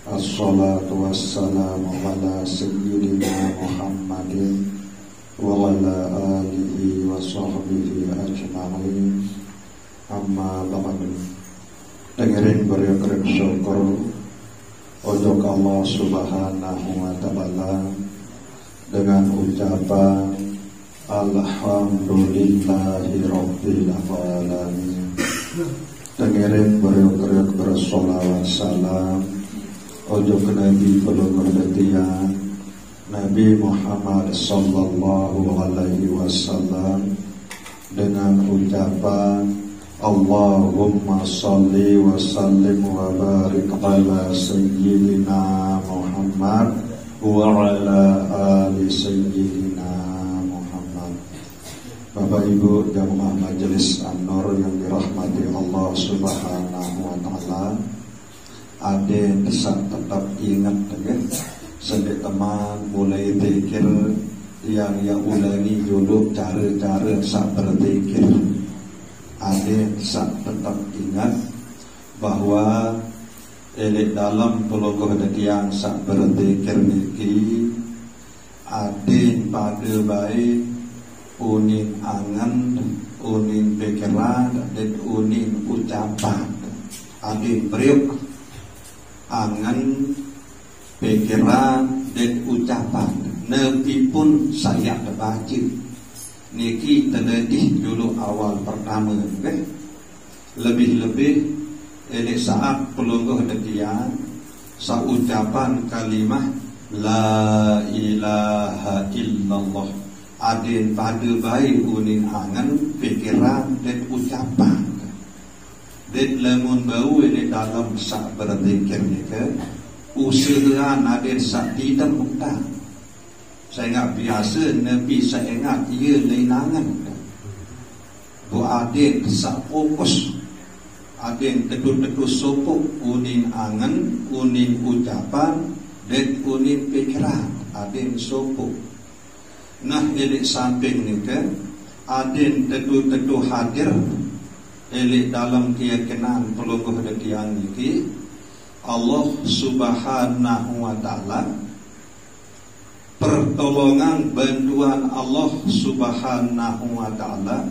Assalatu wassalamu ala sayyidina Muhammadin wa ala alihi wa sahbihi ajma'in. Amma ba'du. Dengerin berikan syukur untuk Allah Subhanahu wa ta'ala dengan ucapan Alhamdulillahi Rabbil Alamin. Dengerin berikan bersolawat salam untuk Nabi pelunggur setia Nabi Muhammad sallallahu alaihi wasallam dengan ucapan Allahumma salli wa sallim wa barik ala sayyidina Muhammad wa ala ali sayyidina Muhammad. Bapak Ibu jamaah majelis An-Nur yang dirahmati Allah Subhanahu wa ta'ala, ada bisa tetap ingat dengan sedek teman mulai zikir yang ulangi dulu cara-cara sak berzikir. Ada sak tetap ingat bahwa dalam pelogor yang sak berzikir niki ada pada baik unin angan, unin pikiran dan unin ucapan. Ada beriuk angan, pikiran dan ucapan. Nabi pun saya terbaca niki terledih dulu awal pertama kan? Lebih-lebih saat pelungguh detian saucapan kalimah la ilaha illallah adin pada baik unin angan, pikiran dan ucapan. Dan lamun bau dalam sak berzikir ni ke usahaan adin sak tidak mudah. Saya ingat biasa Nabi saya ingat ia lenangan bu adin sak fokus adin tetu-tetu sopuk unin angan, unin ucapan dan unin pikiran adin sopuk. Nah di samping ni ke adin tetu-tetu hadir dalam keyakinan pelungguh detian niki Allah Subhanahu wa ta'ala, pertolongan bantuan Allah Subhanahu wa ta'ala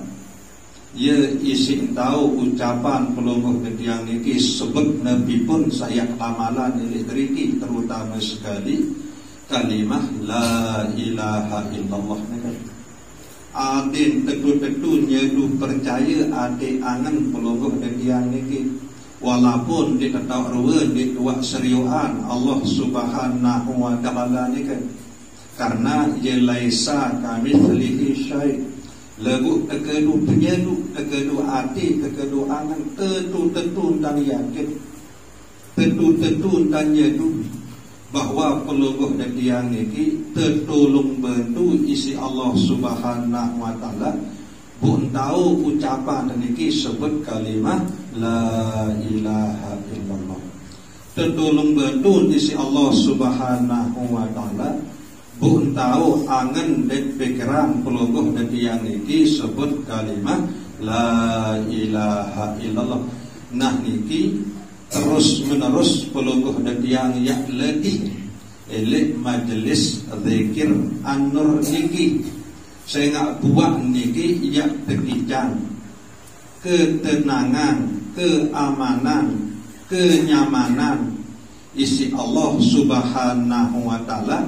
ia isi tahu ucapan pelungguh detian niki sebut Nabi pun saya amalan riki terutama sekali kalimah la ilaha illallah ni. Adin tetu-tetu nyedu percaya ade angan pelungguh detian niki walaupun di tetap ruwen di dua seriuan Allah Subhanahu wa ta'ala ni kan, karena ia laisa kamitslihi syai' lagu tekedu penyedu tekedu ade tekedu angan tetu-tetu dan yakin tetu-tetu dan nyedu bahwa pelungguh detian niki tertolong bantu isi Allah Subhanahu wa ta'ala pun tahu ucapan niki sebut kalimah la ilaha illallah. Tertolong bantu isi Allah Subhanahu wa ta'ala pun tahu angan dan pikiran pelungguh detian niki sebut kalimah la ilaha illallah. Nah niki terus menerus pelungguh detian yang letih majelis zikir An-Nur niki saya nak buat niki yang terkijan ketenangan, keamanan, kenyamanan isi Allah Subhanahu wa ta'ala.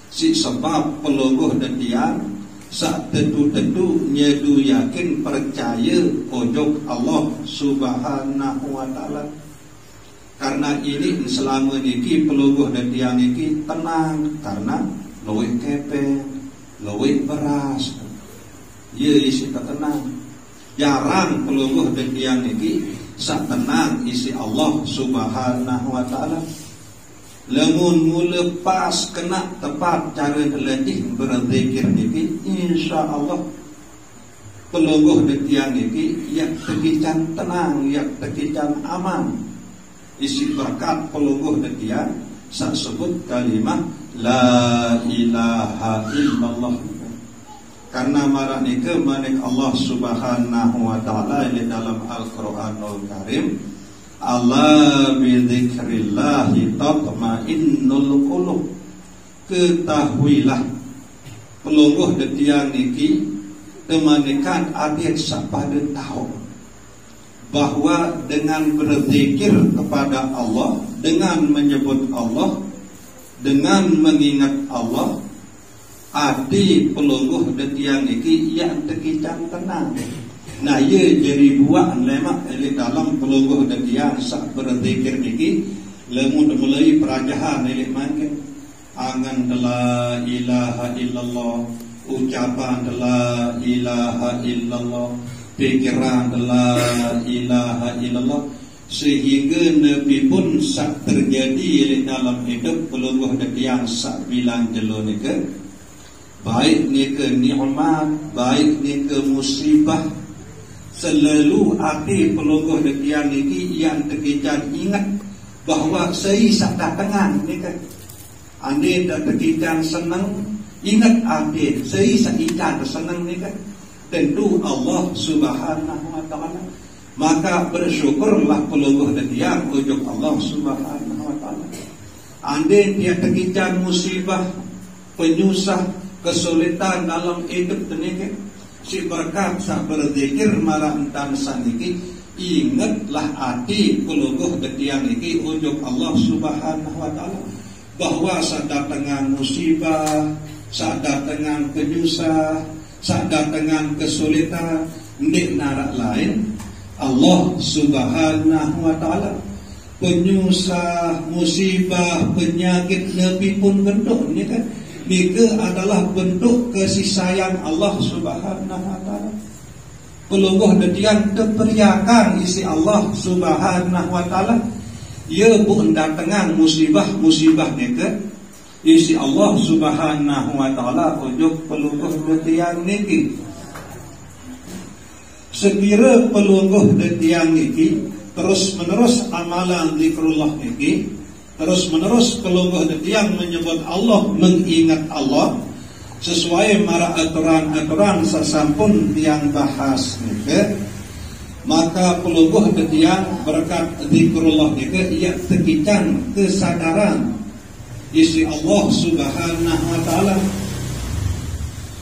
Si sebab pelungguh detian sak tentu-tentu nyedu yakin percaya ojok Allah Subhanahu wa ta'ala. Karena ini selama niki pelungguh detian niki tenang karena luwih kepeng, luwih beras. Ia isi tenang. Jarang pelungguh detian niki sak tenang isi Allah Subhanahu wa ta'ala. Lamun mula pas kena tepat cara terletih berzikir niki, insya-Allah pelungguh detian niki yang terkican tenang, yang terkican aman. Isi berkat pelungguh detian sak sebut kalimah la ilaha illallah. Karena marah nikah manik Allah Subhanahu wa ta'ala di dalam Al-Quranul Karim Ala bi dzikrillah tatma'innul qulub. Ketahuilah pelungguh detiang niki temanikan adik sapada tahu bahwa dengan berzikir kepada Allah, dengan menyebut Allah, dengan mengingat Allah, adi pelungguh detiang niki yang tekicang tenang. Nah, ia jadi buat lemak dalam pelungguh detiang sak berzikir niki lemu mulai perajahan elik mangkin angan la ilaha illallah, ucapan la ilaha illallah, pikiran la ilaha illallah, sehingga Nabi pun sak terjadi dalam hidup pelungguh detiang sak bilang jelo nika, baik nika nikmat, baik nika musibah, selalu hati pelungguh detiang niki yang terkejar ingat bahawa saya sak datangan nika. Ande dah terkejar senang, ingat ade saya sak ikan senang nika. Tentu Allah Subhanahu wa taala. Maka bersyukurlah pelungguh detiang ujuk Allah Subhanahu wa taala. Ande dia terkejar musibah, penyusah, kesulitan dalam hidup nika, si berkat sak berzikir marah entan saniki, ingatlah hati pelungguh detiang niki ujuk Allah Subhanahu wa taala bahwa saat datangan musibah, saat datangan penyusah, saat datangan kesulitan, ndik narak lain Allah Subhanahu wa taala. Penyusah, musibah, penyakit lebih pun bentuk ni kan, nika adalah bentuk kasih sayang Allah Subhanahu wa taala. Pelungguh detiang terperiakan isi Allah Subhanahu wa taala. Ya pun datangan musibah nika, isi Allah Subhanahu wa taala ujuk pelungguh detiang niki. Sekira pelungguh detiang niki terus menerus amalan zikrullah niki, terus menerus pelungguh detiang menyebut Allah, mengingat Allah sesuai marah aturan-aturan sesampun tiang bahas nika, maka pelungguh detiang berkat zikrullah nika ia tekican kesadaran isi Allah Subhanahu wa taala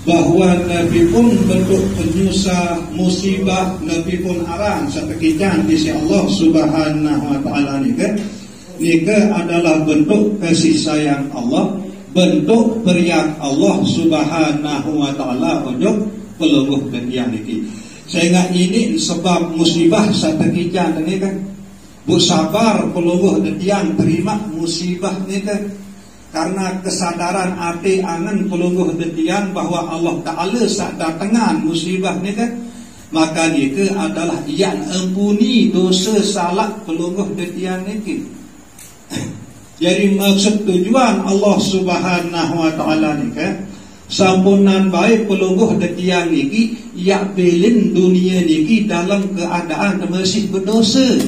bahwa Nabi pun bentuk penyusah musibah, Nabi pun arang setekican isi Allah Subhanahu wa taala nika adalah bentuk kasih sayang Allah, bentuk periak Allah Subhanahu wa taala untuk pelungguh detiang niki. Sehingga ini sebab musibah setekican nika, bu sabar pelungguh detiang terima musibah nika, karena kesadaran hati angan pelungguh detiang bahwa Allah Ta'ala saat datangan musibah nika, maka nika adalah yang ampuni dosa salah pelungguh detiang niki. Jadi maksud tujuan Allah Subhanahu wa taala nika sampunan baik pelungguh detiang niki ya belin dunia niki dalam keadaan masih berdosa.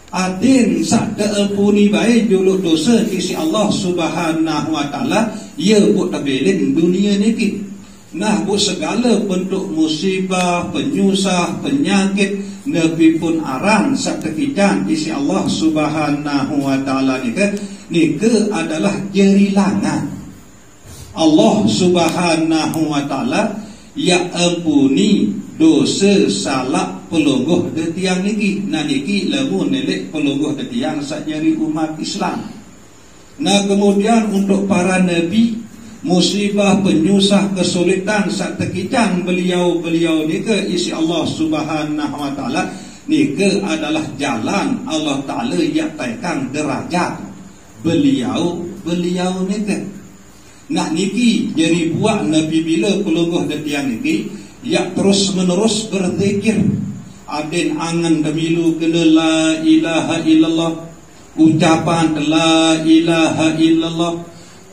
Adin sak ampuni baik juluk dosa isi Allah Subhanahu wa taala ya bu tabelin dunia niki. Nah bu segala bentuk musibah, penyusah, penyakit Nabi pun arang sak tekican isi Allah Subhanahu wa taala nika adalah jerilangan Allah Subhanahu wa taala ya ampuni dosa salah pelungguh detiang niki. Nah niki lamun nelek pelungguh detiang sakjari umat Islam. Nah kemudian untuk para nabi, musibah, penyusah, kesulitan sak tekican beliau nika isi Allah Subhanahu wa taala nika adalah jalan Allah taala yang taikang derajat beliau nika. Nah niki jadi buat Nabi bila pelungguh detiang niki ya terus menerus berzikir. Adin angan demilu kena la ilaha illallah, ucapan la ilaha illallah,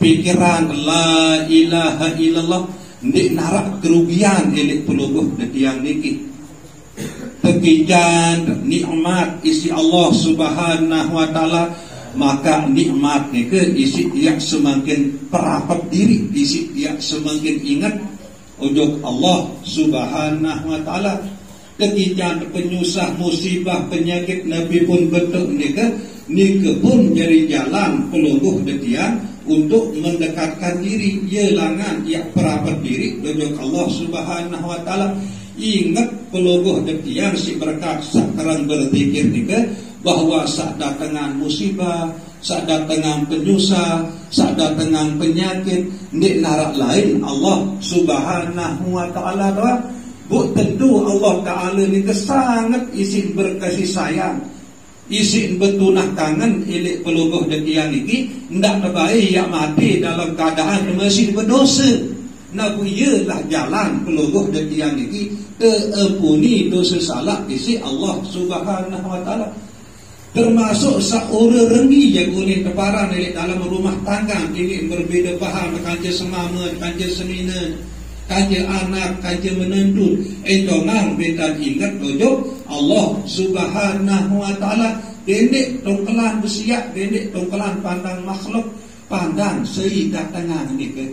pikiran la ilaha illallah, ndik narak kerugian elik pelungguh detiang niki. Tekijan nikmat isi Allah Subhanahu wa taala, maka nikmat nika isi dia semakin perapat diri, isi dia semakin ingat ujuk Allah Subhanahu wa taala. Kekican penyusah musibah penyakit Nabi pun betul nika pun jadi jalan peluguh detian untuk mendekatkan diri yelangan ya perapat diri dengan Allah Subhanahu wa taala. Ingat peluguh detian si berkat sakarang berzikir nika bahwa saat datangan musibah, saat datangan penyusah, saat datangan penyakit ni narak lain Allah Subhanahu wa taala doa. Bu tentu Allah Ta'ala ni sangat isin berkasih sayang, isin bertunah kangen ilik peluguh detian ini. Ndak terbaik yang mati dalam keadaan masih berdosa. Nabu ialah jalan peluguh detian ini teampuni dosa salah isi Allah Subhanahu wa taala. Termasuk seorang rengi yang boleh terparan dalam rumah tangga ini berbeza faham, kanca semama, kanca semina, kanca anak, kanca menendun. Itu nang beta ingat ojo Allah Subhanahu wa taala dendek tongkelan bersiap, dendek tongkelan pandang makhluk, pandang seidah tangan ni ke.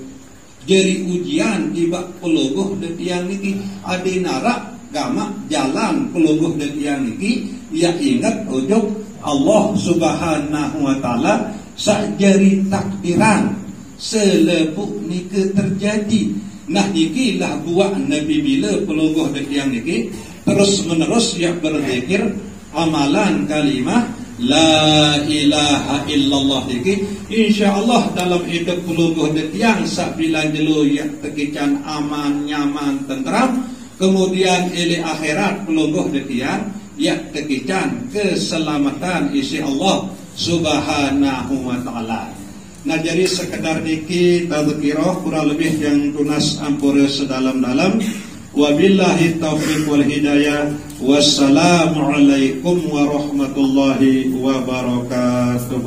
Jadi ujian tiba peluguh detian niki ade narak gamak jalan peluguh detian niki ya ingat ojo Allah Subhanahu wa taala sajari takdiran selepuk niki terjadi. Nah ikilah buat Nabi bila peluguh yang niki terus menerus yang berzikir amalan kalimah la ilaha illallah niki insyaallah dalam hidup peluguh yang sabila jelo yang tekican aman nyaman tenteram, kemudian ili akhirat peluguh yang tekican keselamatan isi Allah Subhanahu wa taala. Nah jadi sekedar niki tadzkirah kurang lebih yang tunas ampura sedalam-dalam. Wabillahi taufiq wal hidayah. Wassalamualaikum warahmatullahi wabarakatuh.